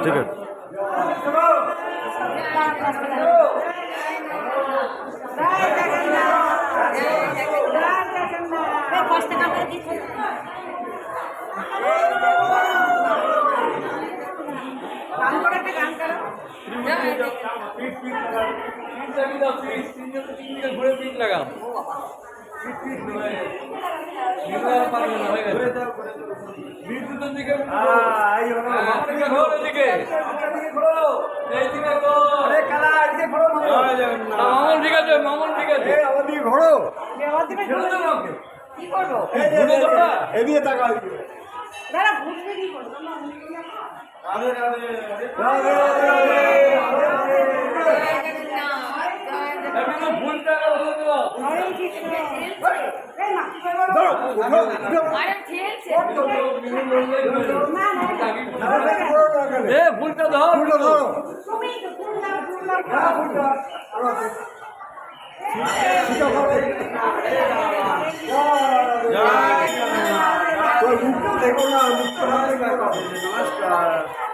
ঠিক আছে। লাগাম বিদ্যুতের দিকে মামন ঠিক আছে, মামন ঠিক আছে। ঘোড়ো কি করবো? এদিকে টাকা দাদা ঘুরবে কি করবো? ভুল টাকা ভুলটা ধর দেখো না, নমস্কার।